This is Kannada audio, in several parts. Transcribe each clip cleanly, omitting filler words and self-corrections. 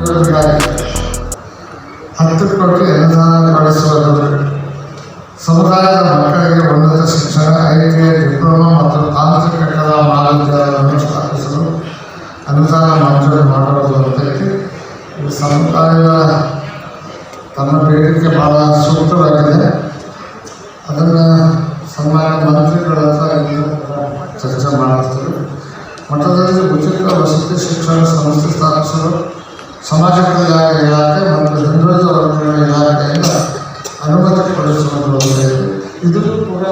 ಇವುಗಳಿಗಾಗಿ 10 ಕೋಟಿ ಅನುದಾನ ಕೊಡಿಸುವುದು, ಸಮುದಾಯದ ಮಕ್ಕಳಿಗೆ ಉನ್ನತ ಶಿಕ್ಷಣ, ITI, ಡಿಪ್ಲೊಮಾ ಮತ್ತು ತಾಂತ್ರಿಕ ಕಲಾ ಮಹಾವಿದ್ಯಾಲಯವನ್ನು ಸ್ಥಾಪಿಸಲು ಅನುದಾನ ಮಂಜೂರು ಮಾಡುವುದು ಅಂತೇಳಿ ಈ ಸಮುದಾಯ ತಮ್ಮ ಬೇಡಿಕೆ ಬಹಳ ಸೂಕ್ತವಾಗಿದೆ. ಅದನ್ನು ಸನ್ಮಾನ್ಯ ಮಂತ್ರಿಗಳ ಹತ್ರ ಚರ್ಚೆ ಮಾಡುತ್ತಾರೆ. ಮಠದಲ್ಲಿ ಉಚಿತ ವಸತಿ ಶಿಕ್ಷಣ ಸಂಸ್ಥೆ ಸ್ಥಾಪಿಸಲು ಸಮಾಜ ಕಲ್ಯಾಣ ಇಲಾಖೆ ಮತ್ತು ಹಿಂದುಳಿದ ವರ್ಗಗಳ ಇಲಾಖೆಯಿಂದ ಅನುಮತಿ ಕೊಡಿಸುವುದು. ಇದು ಕೂಡ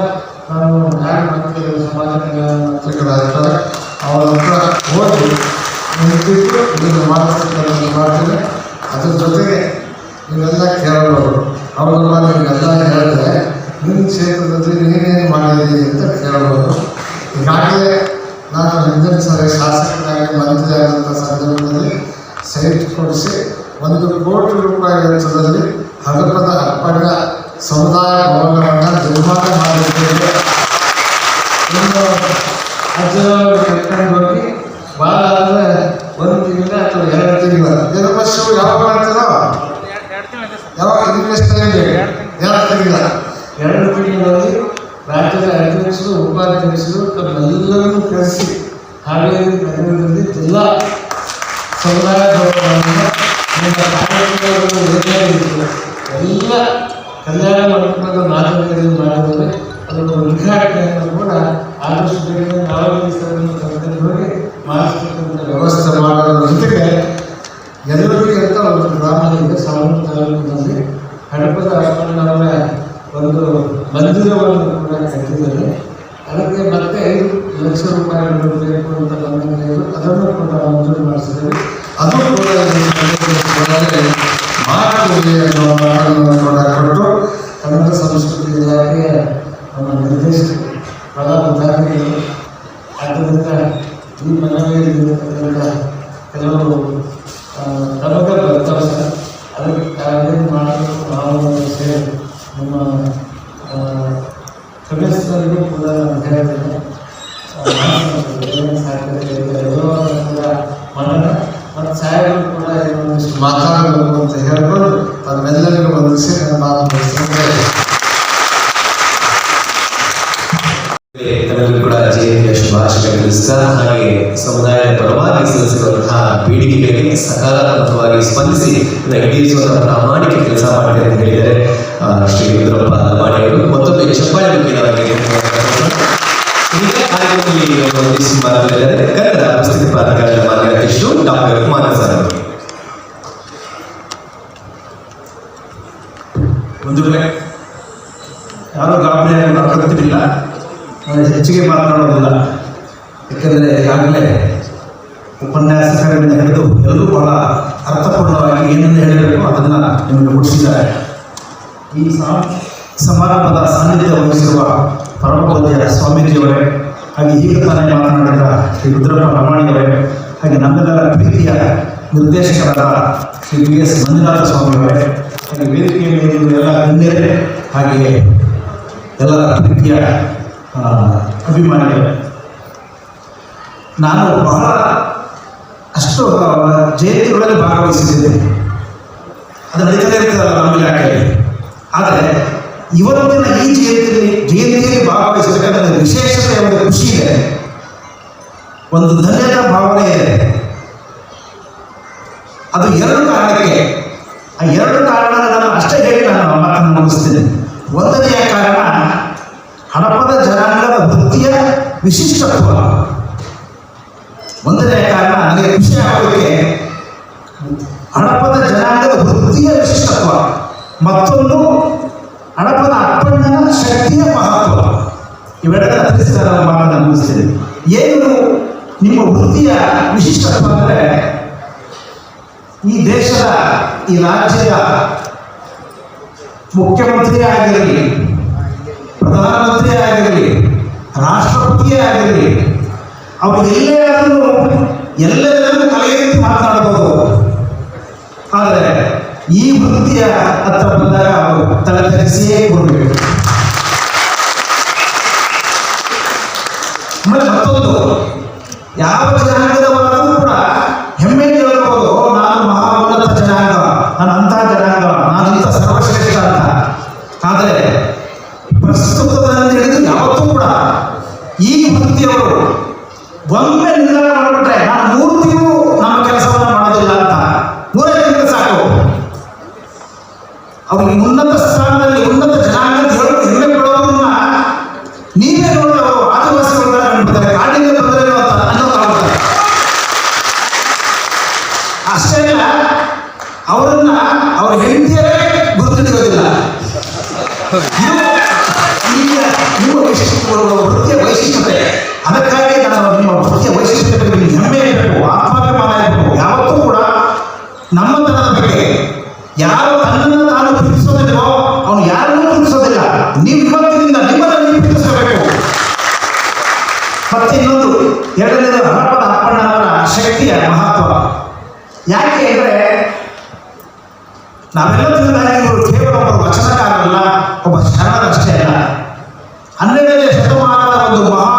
ನಾನು ನ್ಯಾಯ ಮಂತ್ರಿಗಳು, ಸಮಾಜ ಕಲ್ಯಾಣ ಮಂತ್ರಿಗಳಾಗಿರ್ತಾರೆ, ಅವರ ಹತ್ರ ಹೋಗಿ ನಿಂತಿದ್ದು ಇದನ್ನು ಮಾಡ್ತೀನಿ. ಅದ್ರ ಜೊತೆಗೆ ನೀವೆಲ್ಲ ಕೇಳಬಹುದು. ಅವರೆಲ್ಲ ನೀವೆಲ್ಲ ಹೇಳಿದ್ರೆ ನಿಮ್ಮ ಕ್ಷೇತ್ರದಲ್ಲಿ ನೀವೇನು ಮಾಡಿದ್ದೀರಿ ಅಂತ ಕೇಳಬಹುದು. ಈಗಾಗಲೇ ನಾನು ಹಿಂದಿನ ಸರಿ ಶಾಸಕರಾಗಿ ಮಂತ್ರಿ ಆದಂಥ ಸಂದರ್ಭದಲ್ಲಿ ಸೈಟ್ ಕೊಡಿಸಿ 1 ಕೋಟಿ ರೂಪಾಯಿ ವೆಚ್ಚದಲ್ಲಿ ಹಡಪದ ಅಪ್ಪಣ್ಣ ಸಮುದಾಯ ಭವನವನ್ನು ನಿರ್ಮಾಣ ಮಾಡಿದ್ದೇವೆ. ಇನ್ನು ಅಜ್ಜನವರು ಕರ್ಕೊಂಡು ಹೋಗಿ ಭಾಳ ಅಂದರೆ 1 ತಿಂಗಳ ಅಥವಾ 2 ತಿಂಗಳ ನಿರ್ಮಶವು ಯಾವಾಗ ಮಾಡ್ತೀರೋ ಯಾವಾಗ ಇನ್ವೆಸ್ಟ್ ಟೈಮ್ 2 ತಿಂಗಳ 2 ತಿಂಗಳಲ್ಲಿ ರಾಜ್ಯದ ಅಧ್ಯಕ್ಷರು, ಉಪಾಧ್ಯಕ್ಷರು ತಮ್ಮೆಲ್ಲರನ್ನು ಕರೆಸಿ ಹಾವೇರಿ ನಗರದಲ್ಲಿ ಜಿಲ್ಲಾ ಸಮುದಾಯ ಭವನವನ್ನು ಎಲ್ಲ ಕಲ್ಯಾಣ ಮಂಟಪದ ಮಾದರಿಯಲ್ಲಿ ಮಾಡಿದರೆ ಅದರ ಉದ್ಘಾಟನೆಯನ್ನು ಕೂಡ ಆದಷ್ಟು ಬೇಗ ನಾವೇ ಸರನ್ನು ಕರೆದು ಹೋಗಿ ಮಾಡಿಸ್ತಕ್ಕಂಥ ವ್ಯವಸ್ಥೆ ಮಾಡೋದ್ರ ಜೊತೆಗೆ ಎಲ್ಲರಿಗೂ ಅಂತ ಒಂದು ಗ್ರಾಮದಿಂದ ಸಾವೂರು ತಾಲೂಕಿನಲ್ಲಿ ಹಡಪದ ಅಪ್ಪಣ್ಣವರ ಒಂದು ಮಂದಿರವನ್ನು ಕೂಡ ಕಟ್ಟಿದ್ದಾರೆ. ಅದಕ್ಕೆ ಮತ್ತೆ 5 ಲಕ್ಷ ರೂಪಾಯಿಗಳು ಬೇಕು ಅಂತ ಬಂದಿದ್ದೇವೆ. ಅದನ್ನು ಕೂಡ ಮಂಜೂರು ಮಾಡಿಸಿದ್ದೇವೆ. ಅದು ಕೂಡ ಮಾತುಕತೆ ಅನ್ನುವ ಮಾತನ್ನು ಕೂಡ ಕೊಟ್ಟು ಕನ್ನಡ ಸಂಸ್ಕೃತಿ ಇಲಾಖೆಯ ನಮ್ಮ ನಿರ್ದೇಶಕರು ಪದಾಧಿಕಾರಿಗಳು. ಆದ್ದರಿಂದ ಈ ಮನವಿಯಲ್ಲಿರತಕ್ಕಂಥ ಕೆಲವು ನಮಗೆ ಬರ್ತಾವೆ ಸರ್. ಅದಕ್ಕೆ ಕಾರ್ಯ ಮಾಡಲು ನಾವು ಸೇರಿ ನಮ್ಮ ಸದಸ್ಯರಿಗೂ ಕೂಡ ಹೇಳ್ತೇನೆ. ಕೂಡ ಮಾಡೋಣ ಮತ್ತು ಸಾಹೇಬರು ಕೂಡ ಇನ್ನೊಂದಿಷ್ಟು ಮಾತಾಡಬೇಕು ಅಂತ ಹೇಳ್ಕೊಂಡು ತಮ್ಮೆಲ್ಲರಿಗೂ ವಂದಿಸಿ ನನ್ನ ಮಾತು ಮುಗಿಸ್ತೇನೆ. ತನಗೂ ಕೂಡ ಜಯಂತಿಯ ಶುಭಾಶಯ ತಿಳಿಸ್ತಾ, ಹಾಗೆ ಸಮುದಾಯದ ಪರವಾಗಿ ಸಲ್ಲಿಸಿರುವಂತಹ ಬೇಡಿಕೆಗಳಿಗೆ ಸಕಾರಾತ್ಮಕವಾಗಿ ಸ್ಪಂದಿಸಿ ಈಡೇರಿಸುವಂತಹ ಪ್ರಾಮಾಣಿಕ ಕೆಲಸ ಮಾಡಿದೆ ಅಂತ ಹೇಳಿದರೆ ಶ್ರೀ ರುದ್ರಪ್ಪ ಲಮಾಣಿಯವರು. ಮತ್ತೊಮ್ಮೆ ಚಪ್ಪಾಳೆ ಮುಖ್ಯವಾಗಿ ಕನ್ನಡ ಪುಸ್ತಕ ಪ್ರಾಧಿಕಾರದ ಮಾನ್ಯ ಅಧ್ಯಕ್ಷರು ಡಾಕ್ಟರ್ ಕುಮಾರ ಸರ್ ಅವರು. ಒಂದು ಯಾರು ಗಾಬರಿ ಮಾತಾಡ್ತಿರಲಿಲ್ಲ, ಹೆಚ್ಚಿಗೆ ಮಾತನಾಡೋದಿಲ್ಲ. ಯಾಕೆಂದರೆ ಈಗಾಗಲೇ ಉಪನ್ಯಾಸಕರಿಂದ ಹಿಡಿದು ಎಲ್ಲರೂ ಬಹಳ ಅರ್ಥಪೂರ್ಣವಾಗಿ ಏನನ್ನು ಹೇಳಬೇಕು ಅದನ್ನು ನಿಮಗೆ ಮುಟ್ಟಿಸಿದ್ದಾರೆ. ಈ ಸಮಾರಂಭದ ಸಾನ್ನಿಧ್ಯ ವಹಿಸಿರುವ ಪರಮಪೂಜ್ಯ ಸ್ವಾಮೀಜಿಯವರೇ, ಹಾಗೆ ಈಗ ತಾನೇ ಮಾತನಾಡಿದ ಶ್ರೀ ರುದ್ರಪ್ಪ ಲಮಾಣಿಯವರೇ, ಹಾಗೆ ನಮ್ಮೆಲ್ಲರ ಪ್ರೀತಿಯ ನಿರ್ದೇಶಕರಾದ ಶ್ರೀ BS ಮಂಜುನಾಥ ಸ್ವಾಮಿಯವರೇ, ಹಾಗೆ ವೇದಿಕೆಯಲ್ಲಿ ಎಲ್ಲ ಗಣ್ಯರೇ, ಹಾಗೆಯೇ ಎಲ್ಲರ ಪ್ರೀತಿಯ ಅಭಿಮಾನಿಗಳೇ, ನಾನು ಬಹಳ ಅಷ್ಟು ಜಯಂತಿಗಳಲ್ಲಿ ಭಾಗವಹಿಸಿದ್ದೇನೆ. ಅದು ನಡೀತದೇ ಇರ್ತದಲ್ಲ ನಮ್ಮ ಇಲಾಖೆಯಲ್ಲಿ. ಆದರೆ ಇವತ್ತಿನ ಈ ಜಯಂತಿಯಲ್ಲಿ ಭಾಗವಹಿಸಬೇಕಾದ್ರೆ ವಿಶೇಷತೆ ಒಂದು ಖುಷಿ ಇದೆ, ಒಂದು ಧನ್ಯದ ಭಾವನೆ ಇದೆ. ಅದು 2 ಕಾರಣಕ್ಕೆ. ಆ 2 ಕಾರಣ ನಾನು ಅಷ್ಟೇ ಹೇಳಿ ನಾನು ಮಾತನ್ನು ಮುಗಿಸ್ತೇನೆ. ಒಂದನೆಯ ಕಾರಣ ಹಡಪದ ಜನಾಂಗದ ವೃತ್ತಿಯ ವಿಶಿಷ್ಟತ್ವ. ಒಂದನೆಯ ಕಾರಣ ನನಗೆ ಖುಷಿ ಆಗೋದಕ್ಕೆ ಹಡಪದ ಜನಾಂಗದ ವೃತ್ತಿಯ ವಿಶಿಷ್ಟತ್ವ, ಮತ್ತೊಂದು ಹಡಪದ ಅಪ್ಪಣ್ಣನ ಶಕ್ತಿಯ ಮಹತ್ವ. ಇವೆರಡನ್ನ ತಿಳಿಸಿ ನಾನು ಮಾತನ್ನು ಮುಗಿಸ್ತೇನೆ. ಏನು ನಿಮ್ಮ ವೃತ್ತಿಯ ವಿಶಿಷ್ಟತ್ವ ಅಂದರೆ, ಈ ದೇಶದ, ಈ ರಾಜ್ಯದ ಮುಖ್ಯಮಂತ್ರಿ ಆಗಿರಲಿ, ಪ್ರಧಾನಮಂತ್ರಿ ಆಗಿರಲಿ, ರಾಷ್ಟ್ರಪತಿಯೇ ಆಗಿರಲಿ, ಅವರು ಎಲ್ಲರೂ ಕಲೆಯಲ್ಲಿ ಮಾತನಾಡಬಹುದು. ಆದರೆ ಈ ವೃತ್ತಿಯ ಹತ್ರ ಬಂದಾಗ ಅವರು ತಲೆ ತಗ್ಗಿಸಿಯೇ ಕೊಡಬೇಕು. ಮತ್ತೊಂದು, ಯಾವ ಜನಾಂಗದವರಾದರೂ ಕೂಡ ಹೆಮ್ಮೆ ಹೇಳ್ಬೋದು, ನಾನು ಮಹಾ ಉನ್ನತ ಅವರಿಗೆ ಉನ್ನತ ಸ್ಥಾನದಲ್ಲಿ ಉನ್ನತ ಜನಾಂಗ ಅಂತ ಹೇಳೋದು ಹೆಮ್ಮೆ ಪಡೋದನ್ನ ನೀವೇ ನೋಡಿ ಅವರು ಆದಿವಾಸಿಗಳ ಕಂಡುಬಿಡ್ತಾರೆ, ಕಾಡಿನಿಂದ ಬಂದರೆ ಅಂತ ಅನ್ನೋದಾಗ್ತಾರೆ. ಅಷ್ಟೇ ಅಲ್ಲ, ಅವರನ್ನ ಅವ್ರ ಹೆಂಡತಿಯರೇ ಗುರುತಿಡಿಯೋದಿಲ್ಲ. ನಿಮ್ಮ ವೃತ್ತಿಯ ವೈಶಿಷ್ಟ್ಯತೆ. ಅದಕ್ಕಾಗಿ ನಾನು ನಿಮ್ಮ ವೃತ್ತಿಯ ವೈಶಿಷ್ಟ್ಯತೆ ಬಗ್ಗೆ ನಿಮ್ಗೆ ಹೆಮ್ಮೆ ಇರಬೇಕು, ಆತ್ಮಾಭಿಮಾನ ಇರಬೇಕು. ಯಾವತ್ತೂ ಕೂಡ ನಮ್ಮತನದ ಬಗ್ಗೆ ಯಾರು ತನ್ನನ್ನು ತಾನು ಪ್ರೀತಿಸೋದಿಲ್ವೋ ಅವನು ಯಾರನ್ನೂ ಪ್ರೀತಿಸೋದಿಲ್ಲ. ನೀವು ಇವತ್ತಿನಿಂದ ನಿಮ್ಮನ್ನು ನೀವು ಪ್ರೀತಿಸಬೇಕು. ಮತ್ತೆ ಇನ್ನೊಂದು ಎರಡನೇದು ಹರಪದ ಅಪ್ಪಣ್ಣನವರ ಶಕ್ತಿಯ ಮಹತ್ವ. ಯಾಕೆ ಅಂದರೆ ನಾವೆಲ್ಲ ತಿಳಿದಾಗ ಇವರು ಕೇವಲ ಒಬ್ಬ ವಚನಕಾರರಲ್ಲ, ಒಬ್ಬ ಶರಣರಷ್ಟೇ ಅಲ್ಲ. 12ನೇ ಶತಮಾನದ ಒಂದು ಮಹಾ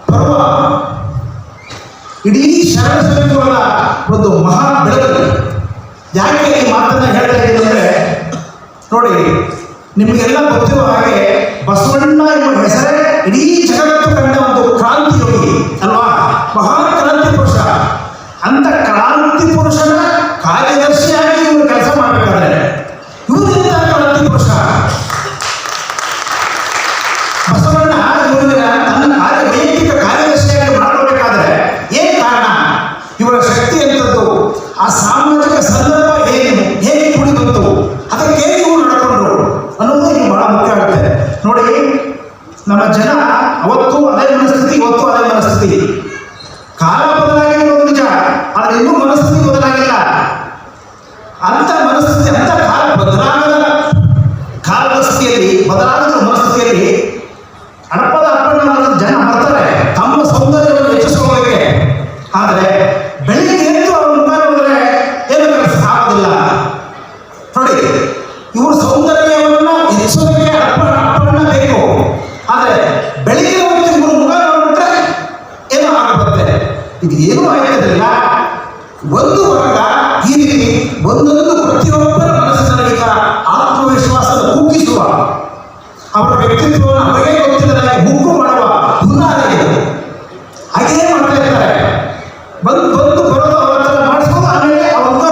ಪರ್ವ, ಇಡೀ ಶರಣ ಸಮಿತಿಗಳ ಒಂದು ಮಹಾ ಬೆಳಕು. ಯಾಕೆ ಈ ಮಾತನ್ನ ಹೇಳ್ತಾ ಇದ್ದೀನಿ ಅಂದರೆ, ನೋಡಿ, ನಿಮಗೆಲ್ಲ ಗೊತ್ತಿರುವ ಹಾಗೆ ಬಸವಣ್ಣ ಎಂಬ ಹೆಸರೇ ಇಡೀ ಜಗತ್ತು ಕಂಡ ಒಂದು ಕ್ರಾಂತಿಯೋಗಿ ಅಲ್ವಾ, ಮಹಾನ್ ಕ್ರಾಂತಿ ಪುರುಷ. ಅಂತ ಕ್ರಾಂತಿ ಪುರುಷನ ಕಾರ್ಯದರ್ಶಿಯಾಗಿ ಇವರು ಕೆಲಸ ಮಾಡಬೇಕಾದ್ರೆ ಇವರಿಂದ ಕ್ರಾಂತಿ ಪುರುಷ ಬಸವಣ್ಣ ಇವರಿಗೆ ತನ್ನ ವೈಯಕ್ತಿಕ ಕಾರ್ಯದರ್ಶಿಯಾಗಿ ಮಾಡಬೇಕಾದ್ರೆ ಏನ್ ಕಾರಣ? ಇವರ ಶಕ್ತಿ ಎಂಥದ್ದು, ಆ ಸಾಮಾಜಿಕ ಸಂದರ್ಭ ಏನು, ಹೇಗೆ ಕೂಡಿ ಬಂತು, ಅದಕ್ಕೆ ಇವರು ನಡ್ಕೊಂಡ್ರು ಅನ್ನೋದು ಈಗ ಬಹಳ ಮುಖ್ಯ ಆಗುತ್ತೆ. ನೋಡಿ, ನಮ್ಮ ಜನ ಅವತ್ತು ಅದೇ ಮನಸ್ಥಿತಿ, ಇವತ್ತು ಅದೇ ಮನಸ್ಥಿತಿ. ಕಾಲ ಬದಲಾಗಿರೋದು ನಿಜ, ಆದರೆ ಇನ್ನೂ ಮನಸ್ಥಿತಿ ಬದಲಾಗಿಲ್ಲ. ಅಂತ ಮನಸ್ಥಿತಿ, ಅಂತ ಕಾಲದ ಸ್ಥಿತಿಯಲ್ಲಿ, ಬದಲಾಗದ ಮನಸ್ಥಿತಿಯಲ್ಲಿ ಹರಪದ ಅಪ್ಪಣ್ಣನವರ ಜನ ಬರ್ತಾರೆ ತಮ್ಮ ಸೌಂದರ್ಯವನ್ನು ಹೆಚ್ಚಿಸಿಕೊಳ್ಳೋಕೆ. ಆದರೆ ಬೆಳಿಗ್ಗೆ ಎದ್ದು ಅವ್ರ ಮುಖ ನೋಡಿದ್ರೆ ಏನು ಕೆಲಸ ಆಗೋದಿಲ್ಲ. ನೋಡಿ, ಇವರು ಸೌಂದರ್ಯವನ್ನು ಹೆಚ್ಚಿಸೋದಕ್ಕೆ ಅಪ್ಪಣ್ಣ ಬೇಕು. ಆದರೆ ಬೆಳಿಗ್ಗೆ ಹೊತ್ತು ಇವರು ಮುಖ ನೋಡಿಬಿಟ್ರೆ ಏನೋ ಆಗಬರುತ್ತೆ. ಇದು ಏನೂ ಆಗಿರೋದಿಲ್ಲ. ಒಂದು ವರ್ಗ ಈ ರೀತಿ ಒಂದೊಂದು ಪ್ರತಿಯೊಬ್ಬರ ಮನಸ್ಸಿನಲ್ಲಿ ಆತ್ಮವಿಶ್ವಾಸದ ಕುಗ್ಗಿಸುವ, ಅವರ ವ್ಯಕ್ತಿತ್ವವನ್ನು ಅವರಿಗೆ ಗೊತ್ತಿಲ್ಲದೆ ಮುಕ್ಕು ಮಾಡುವ ಹುನ್ನಾರಗಳು ಹಾಗೇ ಮಾಡ್ತಾ ಇರ್ತಾರೆ. ಬಂದು ಬರೋದು ಅವರ ಹತ್ರ ಮಾಡಿಸ್ಬೋದು, ಆಮೇಲೆ ಅವ್ರ ಮುಖ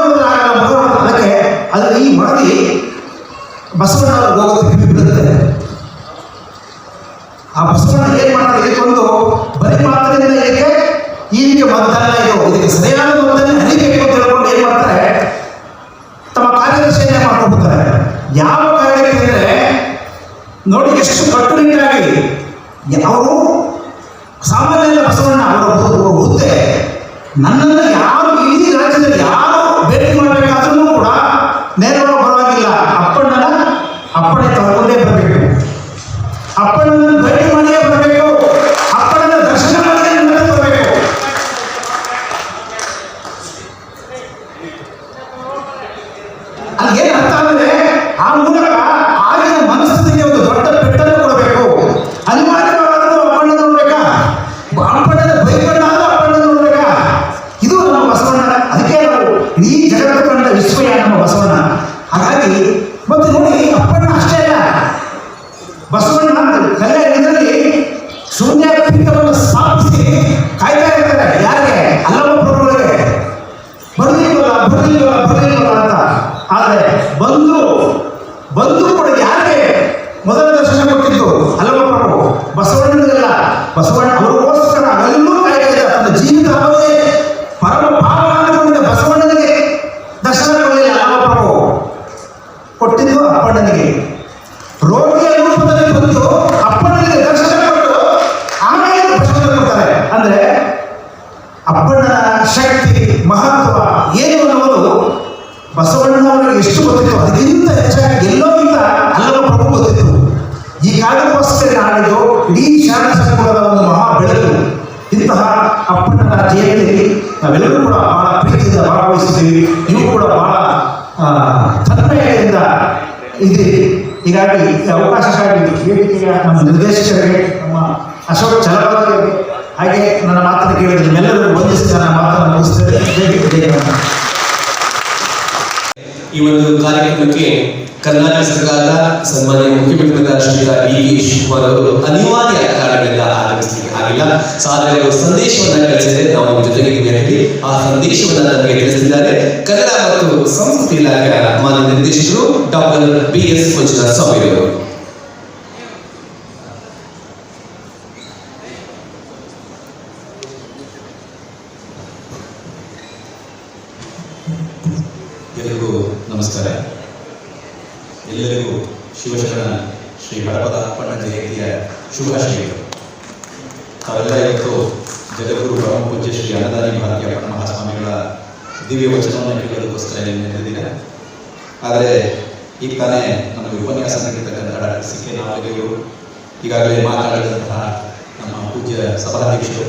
ಅದಕ್ಕೆ ಅದು ಈ ಮರದಿ ಬಸವಣ್ಣ ಹೋಗೋದಕ್ಕೆ ಬಿಡುತ್ತೆ. ಆ ಬಸವಣ್ಣ ಏನ್ ಮಾಡ್ತಾರೆ, ಇದಕ್ಕೊಂದು ಬರೀ ಮಾತ್ರದಿಂದ ಇದಕ್ಕೆ ಇದಕ್ಕೆ ಮತದಾನ ಇದು, ಇದಕ್ಕೆ ಸರಿಯಾದ ಮತದಾನ ಹರಿಬೇಕು ಅಂತ ಹೇಳ್ಕೊಂಡು ಏನ್ ಮಾಡ್ತಾರೆ, ತಮ್ಮ ಕಾರ್ಯದರ್ಶಿಯನ್ನೇ ಮಾಡ್ಕೊಂಡ್ಬಿಡ್ತಾರೆ. ಯಾವ ಕಾರಣಕ್ಕೆ ಅಂದರೆ ನೋಡಿ ಎಷ್ಟು ಕಟ್ಟುನಿಟ್ಟಾಗಿ ಅವರು ಸಾಮಾನ್ಯ ಬಸವಣ್ಣ ಅವರ ಹುದ್ದೆ, ನನ್ನನ್ನು ಯಾರು ಇಡೀ ರಾಜ್ಯದಲ್ಲಿ ಯಾರು ಭೇಟಿ ಮಾಡಬೇಕಾದ್ರೂ ಕೂಡ ನೇರವಾಗಿ ಬರುವಾಗಿಲ್ಲ, ಅಪ್ಪಣೆ ತಗೊಂಡೇ ಬರಬೇಕು, ಅಪ್ಪಣ್ಣನ ಭೇಟಿ ಮಾಡಿಯೇ ಬರಬೇಕು, ಅಪ್ಪಣ್ಣನ ದರ್ಶನ ಮಾಡಿಯೇ ಬರಬೇಕು. ಅಲ್ಲಿ ಏನ್ ಅರ್ಥ ಅಂದ್ರೆ ಆ ಮೂಲಕ ಆಗಿನ ಮನಸ್ಥಿತಿಗೆ ಒಂದು ದೊಡ್ಡ ಪೆಟ್ಟನ್ನು ಕೊಡಬೇಕು. ಅನಿವಾರ್ಯವಾದರೂ ಅಪ್ಪಣ್ಣ ನೋಡ್ಬೇಕಾ, ಅಪ್ಪಣ್ಣನ ಬೈಕಣ್ಣ ಅಪ್ಪಣ್ಣ ನೋಡ್ಬೇಕಾ, ಇದು ನಮ್ಮ ಬಸವಣ್ಣ. ಅದಕ್ಕೆ ನಾವು ಇಡೀ ಜಗತ್ತು ಕಂಡ ವಿಶ್ವಯ ನಮ್ಮ ಬಸವಣ್ಣ. ಹಾಗಾಗಿ ಮತ್ತೆ ನೋಡಿ, ಅಪ್ಪಣ್ಣ ಅಷ್ಟೇ ಅಲ್ಲ, ಬಸವಣ್ಣ ಇದರಲ್ಲಿ ಶೂನ್ಯ ಪೀಠವನ್ನು ಸ್ಥಾಪಿಸಿ ಕಾಯ್ತಾ ಇರ್ತಾರೆ. ಯಾರಿಗೆ? ಅಲ್ಲವ ಪ್ರಭುಗಳಿಗೆ. ಬರಲಿಲ್ಲ ಅಂತ. ಆದರೆ ಬಂದು ಕೂಡ ಯಾರಿಗೆ ಮೊದಲ ದರ್ಶನ ಕೊಟ್ಟಿದ್ದು? ಅಲ್ಲವ ಪ್ರಭು ಬಸವಣ್ಣನಿಗೆಲ್ಲ. ಬಸವಣ್ಣ ಅವರಿಗೋಸ್ಕರ ಅಲ್ಲೂ ಕಾಯ್ತಾ ತನ್ನ ಜೀವಿತ ಅವಧಿ ಪರಮ ಭಾವನಾಗಿದ್ದ ಬಸವಣ್ಣನಿಗೆ ದರ್ಶನ ಕೊಡಲಿಲ್ಲ. ಅಲ್ಲವ ಪ್ರಭು ಕೊಟ್ಟಿದ್ದು ಅಪ್ಪಣ್ಣನಿಗೆ. ರೋಗಿಯ ರೂಪದಲ್ಲಿ ಬಂದು ಅಪ್ಪಣ್ಣನಿಗೆ ದರ್ಶನ ಕೊಟ್ಟು ಆಮೇಲೆ ದರ್ಶನ ಕೊಡ್ತಾರೆ. ಅಂದ್ರೆ ಅಪ್ಪಣ್ಣನ ಶಕ್ತಿ ಮಹತ್ವ ಏನು ಅನ್ನೋದು ಬಸವಣ್ಣನವರಿಗೆ ಎಷ್ಟು ಗೊತ್ತಿತ್ತು, ಅದಕ್ಕಿಂತ ಹೆಚ್ಚಾಗಿ ಎಲ್ಲೋಗಿಂತ ಅಲ್ಲವ ಪ್ರಭು ಗೊತ್ತಿತ್ತು. ಈ ಕಾರಣಕ್ಕೋಸ್ಕರ ನಾಡಿದ್ದು ಇಡೀ ಶರಣ ಸಂಕುಲದ ಒಂದು ಮಹಾ ಬೆಳಕು. ಇಂತಹ ಅಪ್ಪಣ್ಣನ ಜಯಂತಿಯಲ್ಲಿ ನಾವೆಲ್ಲರೂ ಕೂಡ ಬಹಳ ಪ್ರೀತಿಯಿಂದ ಭಾಗವಹಿಸ್ತೀವಿ. ನೀವು ಕೂಡ ಬಹಳ ತನ್ಮಯದಿಂದ ಇದೆ. ಹೀಗಾಗಿ ಈ ಅವಕಾಶಕ್ಕಾಗಿ ವೇದಿಕೆಯ ನಮ್ಮ ನಿರ್ದೇಶಕರಿಗೆ, ನಮ್ಮ ಅಶೋಕ್ ಚಲವಾದವರಿಗೆ, ಹಾಗೆ ನನ್ನ ಮಾತನ್ನು ಕೇಳಿದ ನಿಮ್ಮೆಲ್ಲರಿಗೂ ವಂದಿಸಿ ನನ್ನ ಮಾತನ್ನು ಮುಗಿಸ್ತೇನೆ. ಈ ಒಂದು ಕಾರ್ಯಕ್ರಮಕ್ಕೆ ಕರ್ನಾಟಕ ಸರ್ಕಾರದ ಸನ್ಮಾನ್ಯ ಮುಖ್ಯಮಂತ್ರಿಗಳಾದ ಶ್ರೀ ಡಿ ಕೆ ಶಿವಕುಮಾರ್ ಅವರು ಅನಿವಾರ್ಯ ಕಾರಣಗಳಿಂದ ಆಗಮಿಸಲಿಕ್ಕೆ ಆಗಿಲ್ಲ. ಆದರೆ ಅವರು ಸಂದೇಶವನ್ನ ಕಳಿಸಿದರೆ ನಾವು ನಿಮ್ಮ ಜೊತೆಗೆ ಹೇಳಿ ಆ ಸಂದೇಶವನ್ನ ನಮಗೆ ತಿಳಿಸಿದ್ದಾರೆ ಕನ್ನಡ ಮತ್ತು ಸಂಸ್ಕೃತಿ ಇಲಾಖೆಯ ಮಾನ್ಯ ನಿರ್ದೇಶಕರು ಡಾಕ್ಟರ್ BS ಮಂಜುನಾಥ ಸ್ವಾಮಿ ಅವರು. ಎಲ್ಲರಿಗೂ ನಮಸ್ಕಾರ. ಎಲ್ಲರಿಗೂ ಶಿವಶರಣ ಶ್ರೀ ಹಡಪದ ಅಪ್ಪಣ್ಣ ಜಯಂತಿಯ ಶುಭಾಶಯಗಳು. ತಾವೆಲ್ಲ ಇವತ್ತು ಜಗದ್ಗುರು ಪರಮ ಪೂಜ್ಯ ಶ್ರೀ ಅನ್ನದಾನಿ ಭಾರತೀಯ ಅಪ್ಪಣ್ಣ ಮಹಾಸ್ವಾಮಿಗಳ ದಿವ್ಯ ವಚನವನ್ನು ಕೇಳೋದಕ್ಕೋಸ್ಕರ ಇಲ್ಲಿ ನೆರೆದಿದ್ದೀರಾ. ಆದರೆ ಈಗ ತಾನೇ ನಮಗೆ ಉಪನ್ಯಾಸ ನೀಡಿರ್ತಕ್ಕಂಥ ಡಾಕ್ಟರ್ CK ನಾಗೇಗೌಡರು, ಈಗಾಗಲೇ ಮಾತನಾಡಿದಂತಹ ನಮ್ಮ ಪೂಜ್ಯ ಸಭಾಧ್ಯಕ್ಷರು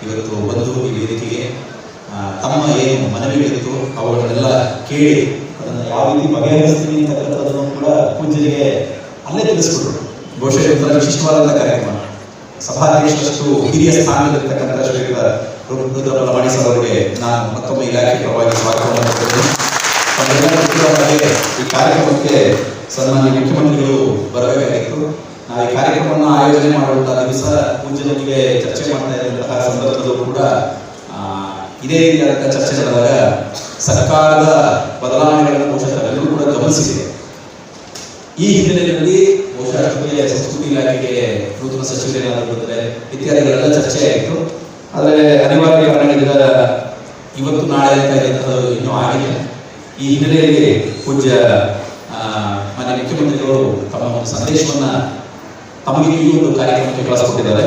ಇವತ್ತು ಬಂದು ಈ ವೇದಿಕೆಗೆ ತಮ್ಮ ಏನು ಮನವಿಗಳಿತ್ತು ಅವುಗಳನ್ನೆಲ್ಲ ಕೇಳಿ ಅದನ್ನು ಯಾವ ರೀತಿ ಬಗೆಹರಿಸ್ತೀನಿ ಅಂತಕ್ಕಂಥದ್ದನ್ನು ಕೂಡ ಪೂಜ್ಯರಿಗೆ ಅಲ್ಲೇ ತಿಳಿಸ್ಕೊಟ್ರು. ಬಹುಶಃ ಒಂಥರ ವಿಶಿಷ್ಟವಾದಂಥ ಕಾರ್ಯಕ್ರಮ. ಸಭಾಧ್ಯಕ್ಷರಷ್ಟು ಹಿರಿಯ ಸ್ಥಾನದಲ್ಲಿರ್ತಕ್ಕಂಥ ಶ್ರೀಯುತ ರುದ್ರಪ್ಪ ಲಮಾಣಿ ಸರ್ ಅವರಿಗೆ ನಾನು ಮತ್ತೊಮ್ಮೆ ಇಲಾಖೆ ಪರವಾಗಿ ಸ್ವಾಗತವನ್ನು ಕೊಡ್ತೇನೆ. ಈ ಕಾರ್ಯಕ್ರಮಕ್ಕೆ ಸನ್ಮಾನ್ಯ ಮುಖ್ಯಮಂತ್ರಿಗಳು ಬರಬೇಕಾಗಿತ್ತು. ನಾವು ಈ ಕಾರ್ಯಕ್ರಮವನ್ನು ಆಯೋಜನೆ ಮಾಡುವಂತಹ ದಿವಸ ಪೂಜ್ಯರಿಗೆ ಚರ್ಚೆ ಮಾಡ್ತಾ ಇದ್ದಂತಹ ಸಂದರ್ಭದಲ್ಲೂ ಕೂಡ ಇದೇ ರೀತಿಯಾದಂಥ ಚರ್ಚೆ ನಡೆದಾಗ ಸರ್ಕಾರದ ಬದಲಾವಣೆಗಳನ್ನು ಬಹುಶಃ ಎಲ್ಲರೂ ಕೂಡ ಗಮನಿಸಿದೆ. ಈ ಹಿನ್ನೆಲೆಯಲ್ಲಿ ಬಹುಶಃ ಸಂಸ್ಕೃತಿ ಇಲಾಖೆಗೆ ನೂತನ ಸಚಿವರೇನಾದರೂ ಬಂದರೆ ಇತ್ಯಾದಿಗಳೆಲ್ಲ ಚರ್ಚೆ ಆಯಿತು. ಆದರೆ ಅನಿವಾರ್ಯ ಕಾರಣಗಳಿಂದ ಇವತ್ತು ನಾಳೆ ಅಂತ ಇರುವಂಥದ್ದು ಇನ್ನೂ ಆಗಿಲ್ಲ. ಈ ಹಿನ್ನೆಲೆಯಲ್ಲಿ ಪೂಜ್ಯ ಮಾನ್ಯ ಮುಖ್ಯಮಂತ್ರಿಗಳು ತಮ್ಮ ಒಂದು ಸಂದೇಶವನ್ನ ತಮಗೆ ಈ ಒಂದು ಕಾರ್ಯಕ್ರಮಕ್ಕೆ ಕಳಿಸಿಕೊಟ್ಟಿದ್ದಾರೆ.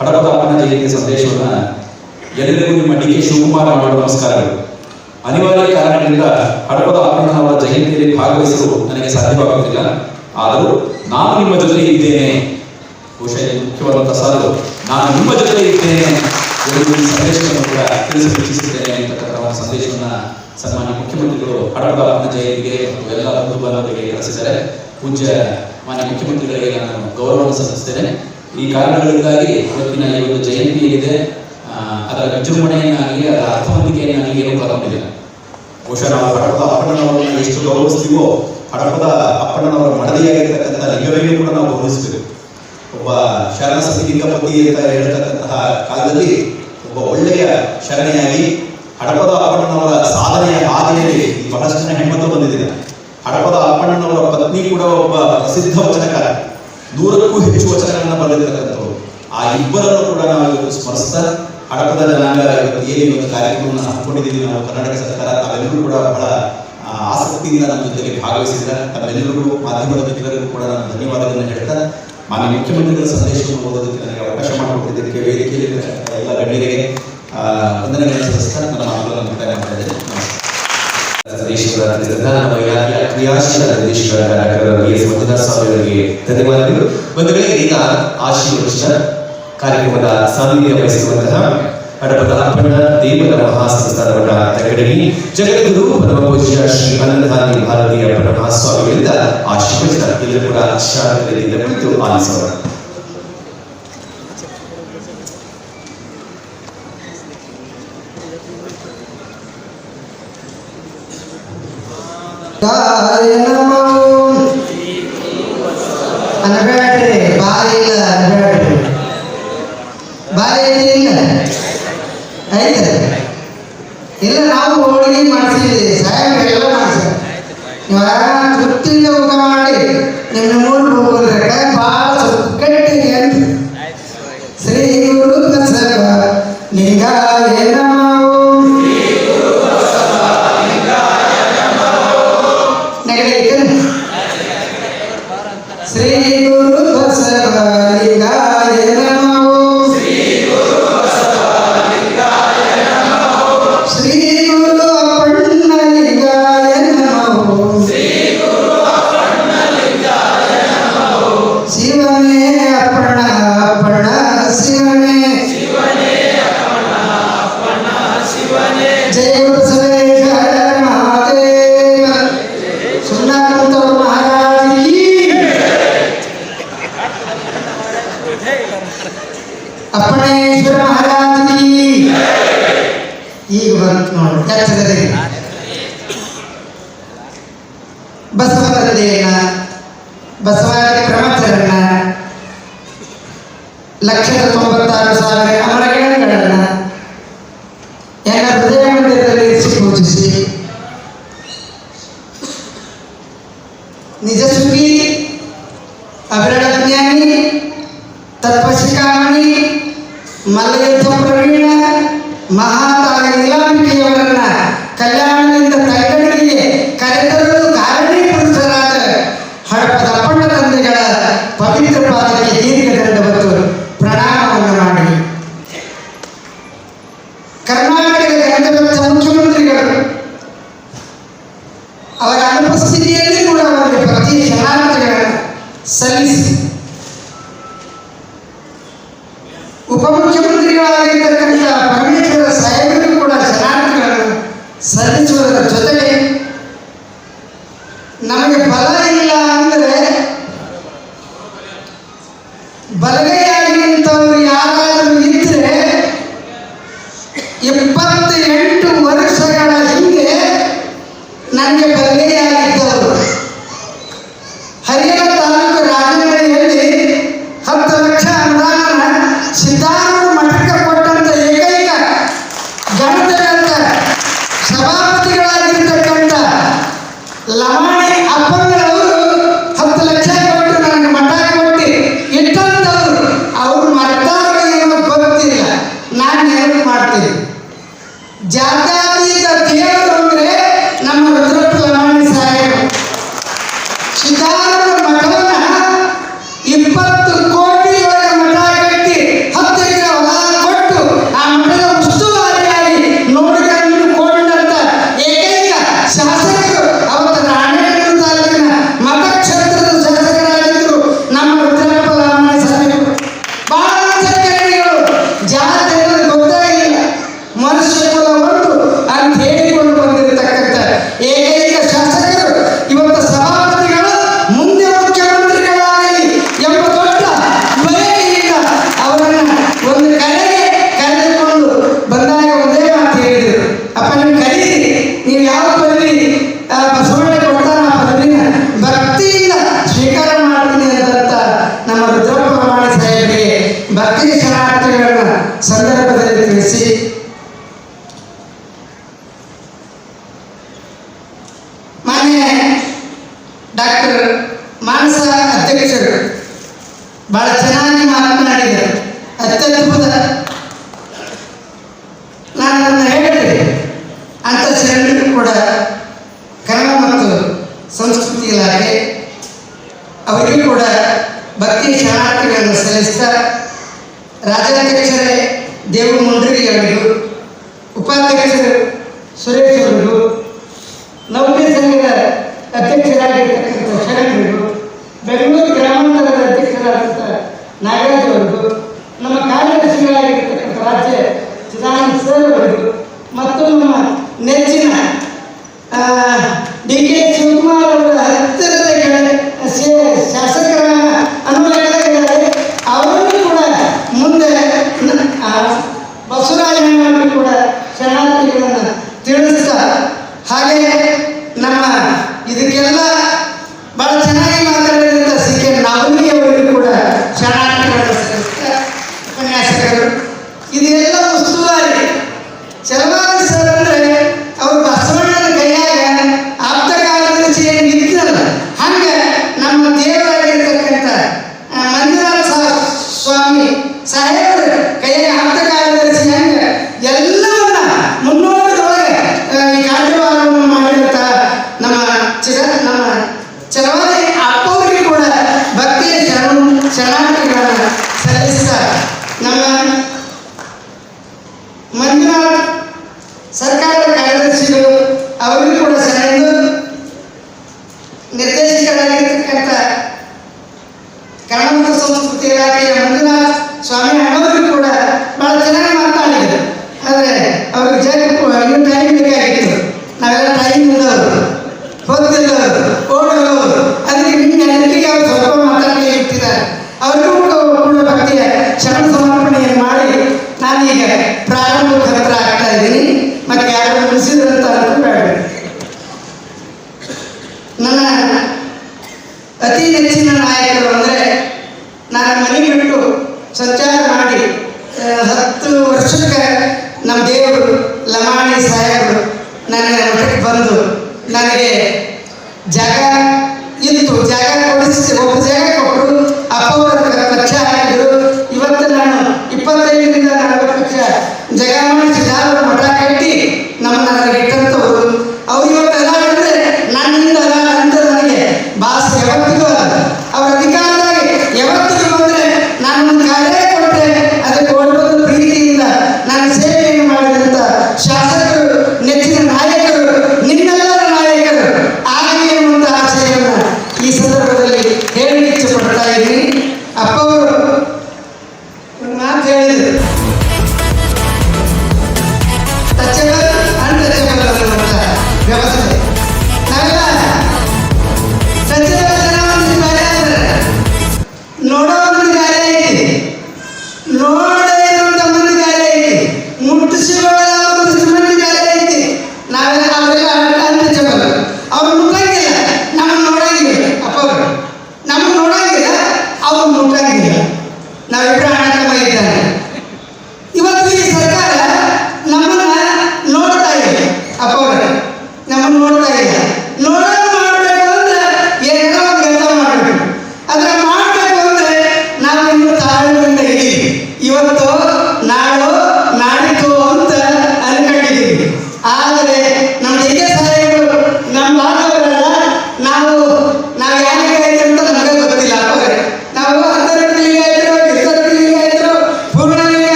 ಹಡಪದ ಅಪ್ಪಣ್ಣ ಜಯಂತಿಯ ಸಂದೇಶವನ್ನ ಎಲ್ಲರಿಗೂ ನಿಮ್ಮ DK ಶಿವಕುಮಾರ್ ಮಾಡುವ ನಮಸ್ಕಾರಗಳು. ಅನಿವಾರ್ಯ ಕಾರಣಗಳಿಂದ ಹಡಪದ ಅಪ್ಪಣ್ಣನವರ ಜಯಂತಿಯಲ್ಲಿ ಭಾಗವಹಿಸಲು ನನಗೆ ಸಾಧ್ಯವಾಗುತ್ತಿಲ್ಲ. ಆದರೂ ನಾನು ನಿಮ್ಮ ಜೊತೆ ಇದ್ದೇನೆ. ಬಹುಶಃ ಮುಖ್ಯವಾದಂತಹ ಸಾಲು, ನಾನು ನಿಮ್ಮ ಜೊತೆ ಇದ್ದೇನೆ ಎಂದು ಈ ಸಂದೇಶವನ್ನು ಕೂಡ ತಿಳಿಸಲು ಇಚ್ಛಿಸುತ್ತೇನೆ ಅಂತಕ್ಕಂಥ ಒಂದು ಸಂದೇಶವನ್ನ ಸನ್ಮಾನ್ಯ ಮುಖ್ಯಮಂತ್ರಿಗಳು ಹಡಪದ ಅಪ್ಪಣ್ಣ ಜಯಂತಿಗೆ ಮತ್ತು ಎಲ್ಲ ಬಂಧು ಬಾಂಧವರಿಗೆ ಕಳಿಸಿದ್ದಾರೆ. ಪೂಜ್ಯ ಮಾನ್ಯ ಮುಖ್ಯಮಂತ್ರಿಗಳಿಗೆ ನಾನು ಗೌರವವನ್ನು ಸಲ್ಲಿಸುತ್ತೇನೆ. ಈ ಕಾರಣಗಳಿಂದಾಗಿ ಇವತ್ತಿನ ಈ ಒಂದು ಜಯಂತಿ ಏನಿದೆ ಅದರ ವಿಜೃಂಭಣೆಯನ್ನಾಗಲಿ ಅದರ ಅರ್ಥವಂತಿಕೆಯನ್ನಾಗಲಿ ಏನೂ ಕಳಕೊಂಡಿಲ್ಲ. ಬಹುಶಃ ನಾವು ಹಡಪದ ಅಪ್ಪಣ್ಣನವರನ್ನು ಎಷ್ಟು ಗೌರವಿಸ್ತೀವೋ ಹಡಪದ ಅಪ್ಪಣ್ಣನವರ ಮಡದಿಯಾಗಿರ್ತಕ್ಕಂಥ ಲಿಂಗವೇಣಿಯೂ ಕೂಡ ನಾವು ಗೌರವಿಸಬೇಕು. ಒಬ್ಬ ಶರಣ ಸತಿಲಿಂಗಪತಿ ಅಂತ ಹೇಳ್ತಕ್ಕಂತಹ ಕಾಲದಲ್ಲಿ ಒಬ್ಬ ಒಳ್ಳೆಯ ಶರಣೆಯಾಗಿ ಹಡಪದ ಅಪ್ಪಣ್ಣನವರ ಸಾಧನೆಯ ಹಾದಿಯಲ್ಲಿ ಬಹಳಷ್ಟು ಜನ ಹೆಣ್ಮಕ್ಳು ಬಂದಿದ್ದಾರೆ. ಹಡಪದ ಅಪ್ಪಣ್ಣನವರ ಪತ್ನಿ ಕೂಡ ಒಬ್ಬ ಪ್ರಸಿದ್ಧ ವಚನಕಾರ, 100ಕ್ಕೂ ಹೆಚ್ಚು ವಚನಗಳನ್ನು ಬರೆದಿರ್ತಕ್ಕಂಥವ್ರು. ಆ ಇಬ್ಬರನ್ನು ಕೂಡ ನಾವು ಸ್ಮರಿಸ್ತಾ ಹಡಪದ ಜನಾಂಗ ಇವತ್ತು ಏನು ಒಂದು ಕಾರ್ಯಕ್ರಮವನ್ನು ಹಾಕೊಂಡಿದ್ದೀವಿ ನಾವು ಕರ್ನಾಟಕ ಸರ್ಕಾರ, ತಾವೆಲ್ಲರೂ ಕೂಡ ಬಹಳ ಆಸಕ್ತಿಯಿಂದ ನಮ್ಮ ಜೊತೆಗೆ ಭಾಗವಹಿಸಿದ್ರೆ ತಮ್ಮೆಲ್ಲರಿಗೂ ಮಾಧ್ಯಮದ ಮಿತ್ರರಿಗೂ ಕೂಡ ನಾನು ಧನ್ಯವಾದಗಳನ್ನು ಹೇಳ್ತಾ ಮಾನ್ಯ ಮುಖ್ಯಮಂತ್ರಿಗಳ ಸಂದೇಶವನ್ನು ಓದೋದಕ್ಕೆ ನನಗೆ ಅವಕಾಶ ಮಾಡಿಕೊಟ್ಟಿದ್ದಕ್ಕೆ ವೇದಿಕೆಯಲ್ಲಿ ಎಲ್ಲ ಗಣ್ಯರಿಗೆ ವಂದನೆಗಳನ್ನು ಸಲ್ಲಿಸ್ತಾ ನನ್ನ ಮಾತುಗಳನ್ನು ಮುಕ್ತಾಯ ಮಾಡ್ತಾ ಇದ್ದೇನೆ. ನಮ್ಮ ಇಲಾಖೆಯ ಕ್ರಿಯಾಶೀಲ ನಿರ್ದೇಶಕರ ಡಾಕ್ಟರ್ BS ಮಂಜುನಾಥ ಸ್ವಾಮಿ ಅವರಿಗೆ ಧನ್ಯವಾದಗಳು. ಬಂಧುಗಳೇ, ಈಗ ಆಶೀರ್ವಚನ ಕಾರ್ಯಕ್ರಮದ ಸಾನ್ನಿಧ್ಯ ವಹಿಸುವಂತಹ ಹಡಪದ ಅಪ್ಪಣ್ಣ ದೇವರ ಮಹಾಸಂಸ್ಥಾನ ಮಠ ತಗಡಗಿ ಜಗದ್ಗುರು ಪರಮ ಪೂಜ್ಯ ಶ್ರೀ ಅನ್ನದಾನಿ ಭಾರತೀಯ ಅಪ್ಪಣ್ಣ ಮಹಾಸ್ವಾಮಿಗಳಿಂದ ಆಶೀರ್ವಚನ. ಎಲ್ಲರೂ ಕೂಡ ಶಾಂತಿಯಿಂದ ಕುಳಿತು ಆಲಿಸೋಣ. ಅನ್ಬೇಡ್ರಿ, ಬಾಯಿ ಇಲ್ಲ ಅನ್ಬೇಡ್ರಿ, ಬಾಯಿ ಇಲ್ಲ ಐತೆ ಇಲ್ಲ. ನಾವು ಹೋಳಿಗೆ ಮಾಡಿಸಿದ್ವಿ, ಸಾಯಂ ಎಲ್ಲ ಮಾಡಿಸಿ ನೀವು ತೃಪ್ತಿಯಿಂದ ಊಟ ಮಾಡಿ ನಿಮ್ಮ ಮೂರು ಹೋಗೋದ್ರೆ ಭಾಳ ಗಟ್ಟಿಗೆ ಅಂತ ಶ್ರೀ ಗುರು ಬಸವ ಲಿಂಗಾಯ ನಮೋ ಶ್ರೀ ಗುರು ಬಸವ ಲಿಂಗಾಯ ನಮೋ ಶ್ರೀ ಗುರು ಅಪ್ಪಣ್ಣ ಲಿಂಗಾಯ ನಮೋ ಶಿವನೇ ಅಪ್ಪಣ್ಣ ಅಪ್ಪಣ್ಣ ಶಿವನೇ ಜಯ ಬಸವೇಶ ಮಹಾದೇವ ಸುಣ್ಣಾಕಂತ ಮಹಾರಾಜಿ ಅಪ್ಪಣೇಶ್ವರ ಮಹಾರಾಜಿ. ಈಗ ಬಂತು ನೋಡಿ ಎಚ್ಚರದೆ ಬಸವ ತಂದೆಯನ್ನ ಬಸವಾದಿ ಕ್ರಮಚರಣ 1,96,000 ನಿಜಸುಖಿ, ಅವಿರಳ ಜ್ಞಾನಿ, ತತ್ವಶಿಖಾಮಣಿ, ಮಲ್ಲಯುದ್ಧ ಪ್ರವೀಣ, ಮಹಾತಾಗ ನೀಲಾಂಬಿಕೆಯವರನ್ನ ಕಲ್ಯಾಣದಿಂದ ತಗ್ಗಡಿಗೆ ಕರೆತರಲು ಕಾರಣೀಕೃತರಾದ ಹಡಪದ ಅಪ್ಪಣ್ಣ ತಂದೆಗಳ ಪವಿತ್ರ ಪಾದಕ್ಕೆ ದೀರ್ಘದಂಡವತ್ತು ಪ್ರಣಾಮವನ್ನು ಮಾಡಿ, ಕರ್ನಾಟಕದ ಗಣತಂತ್ರ ಮುಖ್ಯಮಂತ್ರಿಗಳು ಅವರ ಅನುಪಸ್ಥಿತಿಯಲ್ಲಿ ಕೂಡ ಅವರಿಗೆ ಪ್ರತಿ ಶರಣಾರ್ಥಿಗಳನ್ನು ಸಲ್ಲಿಸಿ, ಉಪಮುಖ್ಯಮಂತ್ರಿಗಳಾಗಿರ್ತಕ್ಕಂಥ ಪರಮೇಶ್ವರ ಸಾಹೇಬರಿಗೂ ಕೂಡ ಶರಣಾರ್ಥಿಗಳನ್ನು ಸಲ್ಲಿಸುವುದರ ಜೊತೆಗೆ ನಮಗೆ ಬಲ ಇಲ್ಲ ಅಂದರೆ ಬಲಗೈಯಾಗಿ ನಿಂತವರು ಯಾರಾದರೂ ಇದ್ದರೆ 28 ವರ್ಷಗಳ ಹಿಂದೆ ನನಗೆ ಬಲಗೈಯಾಗಿದ್ದವರು ಹರಿಹರ ತಾಲೂಕು ರಾಜನಹಳ್ಳಿಯಲ್ಲಿ 10 ಲಕ್ಷ ಅನುದಾನ ಸಿದ್ದಾರೂಢ ಮಠಕ್ಕೆ ಕೊಟ್ಟಂತ ಏಕೈಕ ಗಣತಂತ್ರ ಸಭಾಪತಿಗಳಾಗಿರ್ತಕ್ಕಂಥ ಲಮಾಣಿ ಅಪ್ಪಂಗಳವರು 10 ಲಕ್ಷ ಕೊಟ್ಟು ನನಗೆ ಮಠ ಕೊಟ್ಟು ಇಟ್ಟಂಥವ್ರು. ಅವರು ಮಾಡ್ತಾರೋ ಏನೋ ಗೊತ್ತಿಲ್ಲ, ನಾನು ನೆನಪು ಮಾಡ್ತೀನಿ. ಜಾತ್ಯಾತೀತ ದೇವರು ಅಂದರೆ ನಮ್ಮ ರುದ್ರಪ್ಪ ಲಮಾಣಿ ಸಾಹೇಬರು. ಸಿದ್ದಾರೂಢ ಮಠವನ್ನ 20 ಕೋಟಿ ಮಠ ಕಟ್ಟಿ 10 ಎಕರೆ ಹೊಲ ಕೊಟ್ಟು ಆ ಮಠದ ಉಸ್ತುವಾರಿಯಾಗಿ ನೋಡಿಕೊಂಡಂತ ಏಕೈಕ ಶಾಸಕರು ಅವತ್ತು ರಾಣೆಬೆನ್ನೂರು ತಾಲೂಕಿನ ಮತಕ್ಷೇತ್ರದ ಶಾಸಕರಾಗಿದ್ದರು ನಮ್ಮ ರುದ್ರಪ್ಪ ಲಮಾಣಿ ಸಾಹೇಬರು. ಬಹಳ ಸತ್ಯಗಳು ಜಾತಿ ಅನ್ನೋದು ಗೊತ್ತಾಗಿಲ್ಲ, ಮನುಷ್ಯ ಕುಲ ಒಂದು ಅಂತ ಹೇಳಿಕೊಂಡು ಬಂದಿರತಕ್ಕಂಥ ಏಕೈಕ ಶಾಸಕರು ಇವತ್ತು ಸಭಾಪತಿಗಳು ಮುಂದೆ ಮುಖ್ಯಮಂತ್ರಿಗಳಾಗಲಿ ಎಂಬ ದೊಡ್ಡ ಬಯಕೆಯಿಂದ ಅವರನ್ನು ಒಂದು ಕಡೆಗೆ ಕರೆದುಕೊಂಡು ಬಂದಾಗ ಒಂದೇ ಮಾತು ಹೇಳಿದರು, ಅಪ್ಪ ನೀವು ಕರೀರಿ, ನೀವು ಯಾವ ಪದವಿ ಬಸವಣ್ಣ ಕೊಡ್ತಾರ ಆ ಪದವಿನ ಭಕ್ತಿಯಿಂದ ಸ್ವೀಕಾರ ಮಾಡ್ತೀನಿ ಅಂತ ನಮ್ಮ ರುದ್ರಪ್ಪ ಲಮಾಣಿ ಸಾಹೇಬರಿಗೆ ಭಕ್ತಿ ಶರಣಾರ್ಥಿಗಳನ್ನ ಸಂದರ್ಭದಲ್ಲಿ ತಿಳಿಸಿ, ಮಾನ್ಯ ಡಾಕ್ಟರ್ ಮಾನಸ ಅಧ್ಯಕ್ಷರು ಬಹಳ ಚೆನ್ನಾಗಿ ಮಾತನಾಡಿದರು, ಅತ್ಯದ್ಭುತ. ನಾನು ಅದನ್ನು ಹೇಳಿದೆ, ಅಂಥ ಶರಣರು ಕೂಡ ಕನ್ನಡ ಮತ್ತು ಸಂಸ್ಕೃತಿ ಇಲಾಖೆ ಅವರಿಗೂ ಕೂಡ ಭಕ್ತಿ ಶರಣಾರ್ಥಿಗಳನ್ನು ಸಲ್ಲಿಸ್ತಾ, ರಾಜ್ಯಾಧ್ಯಕ್ಷರೇ ದೇವು ಮುಂಡ್ರಿಗಿ ಅವರಿಗೂ, ಉಪಾಧ್ಯಕ್ಷರು ಸುರೇಶ್ ಅವರಿಗೂ, ನೌಕರಿ ಸಂಘದ ಅಧ್ಯಕ್ಷರಾಗಿರ್ತಕ್ಕಂಥ ಶರಣರಿಗೂ, ಬೆಂಗಳೂರು ಗ್ರಾಮಾಂತರದ ಅಧ್ಯಕ್ಷರಾದಂಥ ನಾಗರಾಜ್ ಅವರಿಗೂ, ನಮ್ಮ ಕಾರ್ಯದರ್ಶಿಗಳಾಗಿರ್ತಕ್ಕಂಥ ರಾಜ್ಯ ಚಿದಾನಂದ ಸರ್ ಅವರಿಗೂ ಮತ್ತು ನಮ್ಮ ನೆಚ್ಚಿನ ಡಿ ಕೆ ಶಿವಕುಮಾರ್ ಅವರ ಹತ್ತಿರದ ಶಾಸಕರ ಅನುಭವಗಳಿದ್ದಾರೆ, ಅವರನ್ನು ಕೂಡ ಮುಂದೆ ಬಸವರಾಜನವರಿಗೂ ಕೂಡ ಶರಣಾರ್ಥಿಗಳನ್ನು ತಿಳಿಸ್ತಾ, ಹಾಗೆ ನಮ್ಮ ಇದಕ್ಕೆಲ್ಲ ಬಹಳ ಚೆನ್ನಾಗಿ ಮಾತಾಡಿದಂಥ ಸಿ ಕೆ ನಾವಲಿ ಅವರಿಗೂ ಕೂಡ ಶರಣಾರ್ಥಿಗಳನ್ನು ಸಲ್ಲಿಸ್ತಾ, ಉಪನ್ಯಾಸಕರು ಇದೆಲ್ಲ ಉಸ್ತುವಾರಿ ಚಲವಾದಿ ಸರ್ ಅಂದರೆ ಅವರು ಬಸವಣ್ಣನ ಕೈಯಾಗ ಆಪ್ತ ಕಾರ್ಯದರ್ಶಿ ಏನು ಇದ್ದಲ್ಲ, ಹಂಗೆ ನಮ್ಮ ದೇವರಾಗಿರ್ತಕ್ಕಂಥ ಮಂಜುನಾಥ ಸ್ವಾಮಿ ಸಾಹೇಬರ ಕೈಯಾಗ ಆಪ್ತ ಕಾರ್ಯದರ್ಶಿ ಹಂಗೆ ಎಲ್ಲವನ್ನ ಮುನ್ನೋಟದೊಳಗೆ ಈ ಕಾರ್ಯಭಾರವನ್ನು ಮಾಡಿದಂಥ ನಮ್ಮ ಚಲವಾದಿ ಅಪ್ಪವರಿಗೆ ಕೂಡ ಭಕ್ತಿಯ ಶರಣಾರ್ಥಿಗಳನ್ನು ಸಲ್ಲಿಸ್ತಾ, ನಮ್ಮ ಮಂಜುನಾಥ್ ಸರ್ಕಾರದ ಕಾರ್ಯದರ್ಶಿಗಳು ಅವರಿಗೂ ಕೂಡ ಸರಿಯೆಂದು, ನಿರ್ದೇಶಕರಾಗಿರ್ತಕ್ಕಂಥ ಕನ್ನಡ ಮತ್ತು ಸಂಸ್ಕೃತಿ ಇಲಾಖೆಯ ಮಂಜುನಾಥ್ ಸ್ವಾಮಿ ಅಣ್ಣವರಿಗೂ ಕೂಡ ಬಹಳ ಚೆನ್ನಾಗಿ ಮಾತನಾಡಿದರು. ಆದರೆ ಅವ್ರಿಗೆ ಇನ್ನೂ ಟೈಮ್ ಬೇಕಾಗಿತ್ತು, ನಾವೆಲ್ಲ ಟೈಮ್ ಇದ್ದವರು, ಹೊತ್ತಿದ್ದವರು, ಓಡೋರು, ಅದಕ್ಕೆ ನಿಮ್ಮ ನೆನಪಿಗೆ ಅವರು ಸ್ವಲ್ಪ ಮಾತಾಡಿ ಇಟ್ಟಿದ್ದಾರೆ. ಅವರಿಗೂ ಕೂಡ ಭಕ್ತಿಯ ಶರಣ ಸಮರ್ಪಣೆಯನ್ನು ಮಾಡಿ ನಾನೀಗ ಪ್ರಾರಂಭಕ್ಕೆ ಹತ್ರ ಆಗ್ತಾ ಇದ್ದೀನಿ. ಮತ್ತೆ ಯಾರು ಮುಗಿಸಿದ್ರಂತ ಬೇಡ. ನನ್ನ ಅತಿ ನೆಚ್ಚಿನ ನಾಯಕರು ಅಂದರೆ ನಾನು ಮನೆ ಬಿಟ್ಟು ಸಂಚಾರ ಮಾಡಿ 10 ವರ್ಷಕ್ಕೆ ನಮ್ಮ ದೇವರು ಲಮಾಣಿ ಸಾಹೇಬರು ನನ್ನ ಮಠಕ್ಕೆ ಬಂದು ನನಗೆ ಜಾಗ ಇತ್ತು,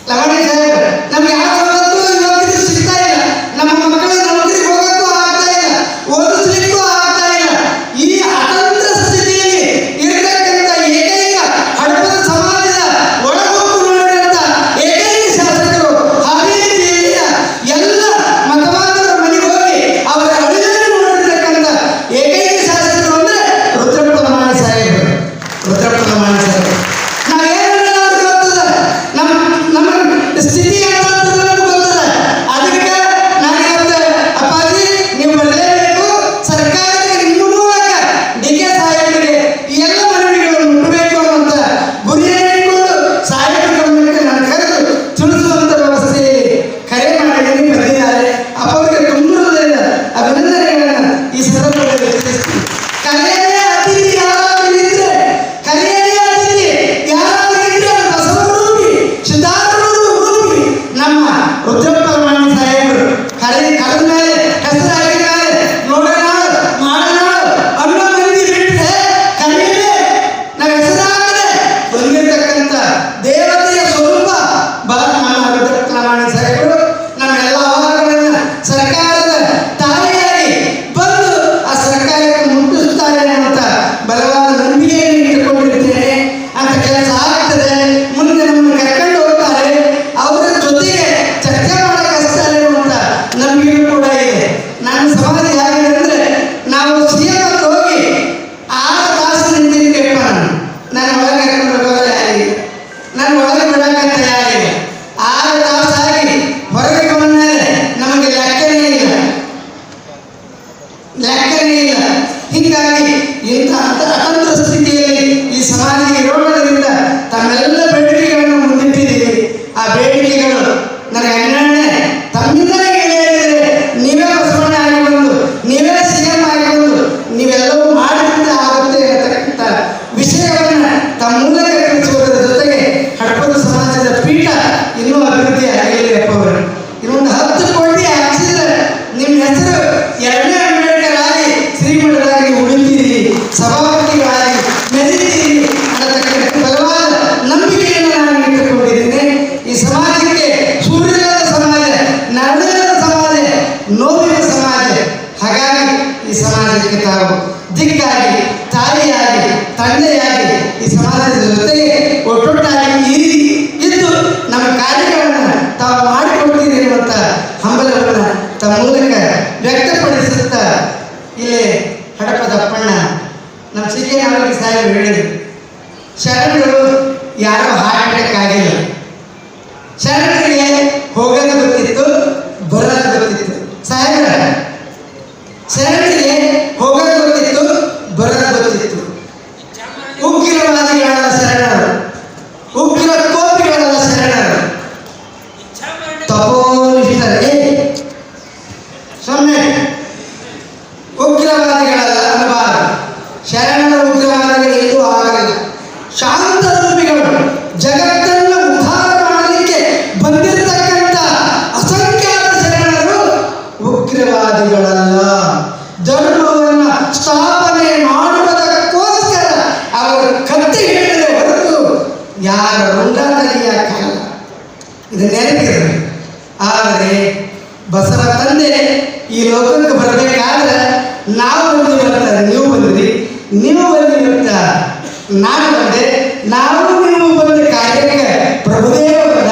ಲವಣಿ ಸಾಹೇಬ್ ನಮ್ಗೆ ಯಾವ ಸವಲತ್ತು ಇವತ್ತಿಗೆ ಸಿಗ್ತಾ ಇಲ್ಲ. ನಮ್ಮ ಮಕ್ಕಳಿಗೆ ನೌಕರಿಗೆ ಹೋಗೋಕ್ಕೂ ಆಗ್ತಾ ಇಲ್ಲ, ಓದಿಸ್ಲಿಕ್ಕೂ ಆಗ್ತಾ ಇಲ್ಲ. ಈ ಅತಂತ್ರ ಸ್ಥಿತಿಯಲ್ಲಿ ಇರತಕ್ಕಂಥ ಏಕೈಕ ಹಡಪದ ಸಮಾಜದ ಒಳಗೊಬ್ಬು ನೋಡಿದಂಥ ಏಕೈಕ ಶಾಸಕರು ಹಾವೇರಿ ಜಿಲ್ಲೆಯ ಎಲ್ಲ ಮತದಾರರ ಮನೆಗೆ ಹೋಗಿ ಅವರ ಅಳಿಲನ್ನು ನೋಡಿರ್ತಕ್ಕಂಥ ಏಕೈಕ ಶಾಸಕರು ಅಂದ್ರೆ ರುದ್ರಪ್ಪ ಲಮಾಣಿ ಸಾಹೇಬರು. ರುದ್ರಪ್ಪ ಲಮಾಣಿ ಸಾಹೇಬರು ನಾವೇನು ಗೊತ್ತದ, ನಮ್ಮ ಸ್ಥಿತಿ ಅಂತ ಗೊತ್ತದ. ಅದಕ್ಕೆ ನಾನು ಇವತ್ತು ಅಪ್ಪಾಜಿ ನೀವು ಬರಲೇಬೇಕು, ಸರ್ಕಾರಕ್ಕೆ ನಿಮ್ಮ ಮೂಲಕ DK ಸಾಹೇಬರಿಗೆ ಈ ಎಲ್ಲ ಮನವಿಗಳನ್ನು ಮುಟ್ಟಬೇಕು ಅನ್ನುವಂಥ ಗುರಿಯನ್ನು ಇಟ್ಕೊಂಡು ಸಾಹೇಬರ ಗಮನಕ್ಕೆ ನಾನು ಕರೆದು ತಿಳಿಸುವಂಥ ವ್ಯವಸ್ಥೆಯಲ್ಲಿ ಕರೆ ಮಾಡಿ ಬಂದಿದ್ದಾರೆ. ಅವರಿಗೆ ತುಂಬ ಹೃದಯದ ಅಭಿನಂದನೆಗಳನ್ನು ಈ ಸಂದರ್ಭದಲ್ಲಿ ತಿಳಿಸ್ತೀನಿ. ಕರೆಯೇ ಅತಿಥಿ ಯಾರಾದರೂ ಇದ್ರೆ, ಕರೆಯೇ ಅತಿಥಿ ಯಾರಾದರೂ ಇದ್ರೆ ಅದು ಬಸವರೂಪಿ ಸಿದ್ಧಾರೂಢ ರೂಪಿ ನಮ್ಮ ರುದ್ರಪ್ಪ ಲಮಾಣಿ ಸಾಹೇಬರು. ಕರೆದ ಮೇಲೆ ಹೆಸರು ಹಾಕಿದ ಮೇಲೆ ನೋಡನಾಳು ಮಾಡನಾಳು ಅನ್ನೋ ಮಂದಿ ಬಿಟ್ಟರೆ ಕರೆಯಲೇ ನಾವು ಹೆಸರು ಹಾಕದೆ ಬಂದಿರತಕ್ಕಂಥ ದೇವತೆಯ ಸ್ವರೂಪ ನಮ್ಮ ರುದ್ರಪ್ಪ ಲಮಾಣಿ ಸಾಹೇಬರು. ನಮ್ಮೆಲ್ಲ ಆಹಾರಗಳನ್ನು ಸರ್ಕಾರದ ತಾಯಿಯಾಗಿ ಬಂದು ಆ ಸರ್ಕಾರಕ್ಕೆ ಮುಟ್ಟಿಸ್ತಾರೆ ಅನ್ನುವಂಥ ಬಲವಾದ ನಂಬಿಕೆಯನ್ನು ಇಟ್ಟುಕೊಂಡಿರ್ತೇನೆ. ಅಂತ ಕೆಲಸ ಆಗ್ತದೆ. ಮುಂದೆ ನಮ್ಮನ್ನು ಕರ್ಕೊಂಡು ಹೋಗ್ತಾರೆ, ಅವರ ಜೊತೆಗೆ ಚರ್ಚೆ ಮಾಡಕ್ಕೆ ಹಚ್ತಾರೆ ಅನ್ನುವಂಥ ನಂಬಿಕೆ ಕೂಡ ಇದೆ. ನನ್ನ ಸಮಾಜ ಹೇಗಿದೆ ಅಂದರೆ, ನಾವು CM ಹತ್ರ ಹೋಗಿ 6 ತಾಸು ನಿಂತಿರ್ಬೇಕಪ್ಪ. ನಾನು ಒಳಗೆ ಕರ್ಕೊಂಡು ಹೋಗೋದು ಯಾರಿಲ್ಲ, ನಾನು ಒಳಗೆ ಬಿಡೋಕೆ ತಯಾರಿಲ್ಲ. 6 ತಾಸು ಆಗಿ ಹೊರಗೆ ಬಂದ ಮೇಲೆ ನಮಗೆ ಲೆಕ್ಕನೇ ಇಲ್ಲ. ಹೀಗಾಗಿ ಇಂಥ ಅತಂತ್ರ ಸ್ಥಿತಿಯಲ್ಲಿ ಈ ಸಮಾಜ ಇರೋದರಿಂದ ತಮ್ಮೆಲ್ಲ ಬೇಡಿಕೆಗಳನ್ನು ಮುಂದಿಟ್ಟಿದ್ದೀವಿ. ಆ ಬೇಡಿಕೆಗಳು ನನಗೆ ಅನ್ಯನ್ನೇ ತಮ್ಮಿಂದಲೇ ಹೇಳಿದರೆ ನೀವೇ ಬಸವಣ್ಣ ಆಗಿ ಬಂದು, ನೀವೇ CM ಆಗಿ ಬಂದು, ನೀವೆಲ್ಲವೂ ಮಾಡಿದ್ರೆ ಆಗುತ್ತೆ ಅನ್ನತಕ್ಕಂಥ ವಿಷಯವನ್ನು ತಮ್ಮ ಮೂಲಕ ತಿಳಿಸುವುದರ ಜೊತೆಗೆ ಹಡಪದ ಸಮಾಜದ ಪೀಠ ಇನ್ನೂ ಅಭಿವೃದ್ಧಿ ಆಗಲಿ ಅಪ್ಪವರು. ಇನ್ನೊಂದು 10 ಕೋಟಿ ಹಾಕಿಸಿದ್ರೆ ನಿಮ್ಮ ಹೆಸರು 2ನೇ ಅಂಬೇಡ್ಕರ್ ಆಗಿ ಶ್ರೀಮಠರಾಗಿ ಉಳಿತೀರಿ, ಸಭಾಪತಿಗಳಾಗಿ ಮೆರೀತೀರಿ ಅನ್ನತಕ್ಕಂಥ ಬಲವಾದ ನಂಬಿಕೆಯನ್ನು ನಾನು ಇಟ್ಟುಕೊಂಡಿದ್ದೇನೆ. ಈ ಸಮಾಜಕ್ಕೆ ಸೂರ್ಯದ ಸಮಾಜ, ನರಳಿನ ಸಮಾಜ, ನೋವಿನ ಸಮಾಜ. ಹಾಗಾಗಿ ಈ ಸಮಾಜಕ್ಕೆ ತಾವು ದಿಕ್ಕಾಗಿ, ತಾಯಿಯಾಗಿ, ತಂದೆಯಾಗಿ ಈ ಸಮಾಜದ ಜೊತೆಗೆ ಒಟ್ಟೊಟ್ಟಾಗಿ ಇದ್ದು ನಮ್ಮ ಕಾರ್ಯಗಳನ್ನು ತಾವು ಮಾಡಿಕೊಡ್ತೀರಿ ಎನ್ನುವಂಥ ಹಂಬಲವನ್ನು ತಮ್ಮ ಮೂಲಕ ವ್ಯಕ್ತಪಡಿಸುತ್ತಾ ಇಲ್ಲಿ ಹಡಪದ ಅಪ್ಪಣ್ಣ ನಮ್ಮ CK ನಾವಲ್ಗಿ ಸಾಹೇಬರು ಹೇಳಿದರು, ಶರಣರು ಯಾರೋ ಹಾರ್ಟ್ ಅಟ್ಯಾಕ್ ಆಗಿಲ್ಲ. ಶರಣರಿಗೆ ಹೋಗೋದು ಗೊತ್ತಿತ್ತು, ಬರೋದು ಗೊತ್ತಿತ್ತು. ಸಾಹೇಬ್ರ ಶರಣರಿಗೆ ಹೋಗೋದು ಗೊತ್ತಿತ್ತು, ಬರೋದು ಗೊತ್ತಿತ್ತು. ಉಗ್ರವಾದಿಗಳಲ್ಲ ಶರಣರು, ಉಗ್ರ ಕೋಪಿಗಳಲ್ಲ ಶರಣರು, ತಪೋನಿಷ್ಠರೇ. ಸೊನ್ನೆ ಉಗ್ರವಾದಿಗಳಲ್ಲ ಅನ್ನಬಾರದು. ಶರಣರ ಉಗ್ರವಾದಿಗಳು ಎಲ್ಲೂ ಆಗಲಿಲ್ಲ. ಶಾಂತ ರೂಪಿಗಳು, ಜಗತ್ತನ್ನು ಉದ್ಧಾರ ಮಾಡಲಿಕ್ಕೆ ಬಂದಿರತಕ್ಕಂಥ ಅಸಂಖ್ಯಾತ ಶರಣರು ಉಗ್ರವಾದಿಗಳಲ್ಲ. ಧರ್ಮವನ್ನು ಸ್ಥಾಪನೆ ಮಾಡುವುದಕ್ಕೋಸ್ಕರ ಅವರು ಕತ್ತಿ ಹಿಡಿದರೆ ಹೊರತು ಯಾರ ರುಂಡಾಟಲಿಯಕ್ಕಾಗಲ್ಲ. ಇದು ನೆನಪಿರಲಿ. ಆದರೆ ಬಸವ ತಂದೆ ಈ ಲೋಕಕ್ಕೆ ಬರಬೇಕಾದ್ರೆ ನಾವು ಬಂದಿರುವಂತ ನೀವು ಬಂದಿರಿ, ನೀವು ಬಂದಿರುವಂತ ನಾನು ಬಂದೆ, ನಾವು ನೀವು ಬಂದ ಕಾರ್ಯಕ್ಕೆ ಪ್ರಭುದೇವ ಬಂದ,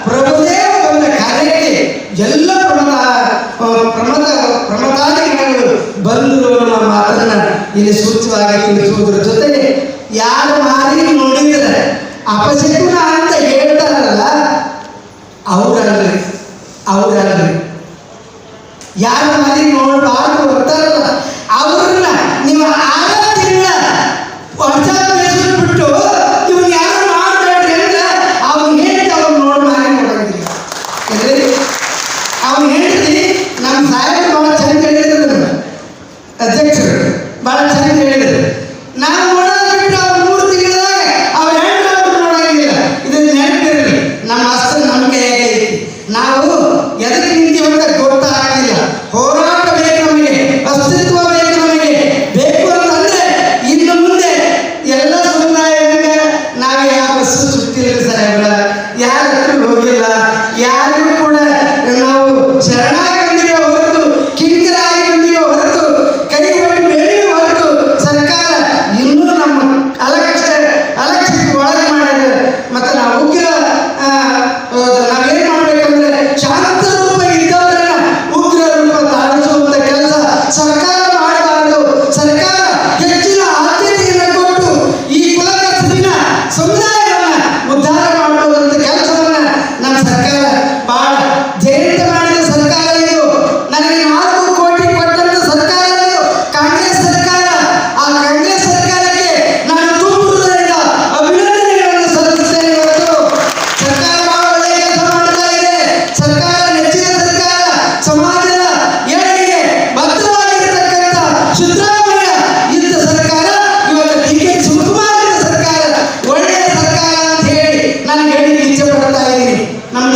ಪ್ರಭುದೇವ ಬಂದ ಕಾರ್ಯಕ್ಕೆ ಎಲ್ಲ ಪ್ರಮದಾದಿಗಳು ಬಂದರು ಅನ್ನೋ ಮಾತನ್ನ ಇಲ್ಲಿ ಸೂಚ್ಯವಾಗಿ ತಿಳಿಸುವುದರ ಜೊತೆಗೆ ಯಾರು ಮಾರಿ ನೋಡಿದರೆ ಅಪಶಕುನ ಅಂತ ಹೇಳ್ತಾರಲ್ಲ ಅವರಲ್ರಿ, ಯಾರು ಮಾರಿ ನೋಡಬಾರ್ದು ಬರ್ತಾರಲ್ಲ ಅವ್ರನ್ನ ನೀವು 6 ತಿಂಗಳ ವರ್ಷ ಬಿಟ್ಟು ಇವ್ರು ಯಾರು ಮಾಡಬೇಡ್ರಿ ಅಂದ್ರೆ ಅವ್ನು ಹೇಳ್ತಿ ಅವ್ರು ಮಾರಿ ನೋಡಂಗಿಲ್ಲ. ಅವ್ನು ಹೇಳ್ತಿ ನಮ್ಮ ಸಾಹೇಬರು ಭಾಳ ಚಂದ ಹೇಳಿದ್ರು, ಅಧ್ಯಕ್ಷರು ಭಾಳ ಚಂದ ಹೇಳಿದ್ರು. ನಾವು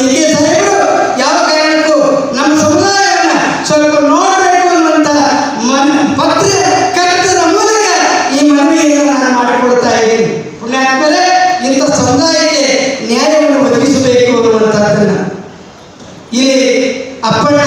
ಕೆ ಸಾಹೇಬರು ಯಾವ ಕಾರಣಕ್ಕೂ ನಮ್ಮ ಸಮುದಾಯವನ್ನು ಸ್ವಲ್ಪ ನೋಡಬೇಕು ಅನ್ನುವಂಥ ಪತ್ರ ಕರ್ತದ ಮೂಲಕ ಈ ಮನವಿಯನ್ನು ನಾನು ಮಾಡಿಕೊಡ್ತಾ ಇದ್ದೀನಿ. ಪುಣ್ಯಾತ್ಮರೇ, ಇಂಥ ಸಮುದಾಯಕ್ಕೆ ನ್ಯಾಯವನ್ನು ಒದಗಿಸಬೇಕು ಅನ್ನುವಂಥದ್ದನ್ನು ಇಲ್ಲಿ ಅಪ್ಪಣ್ಣ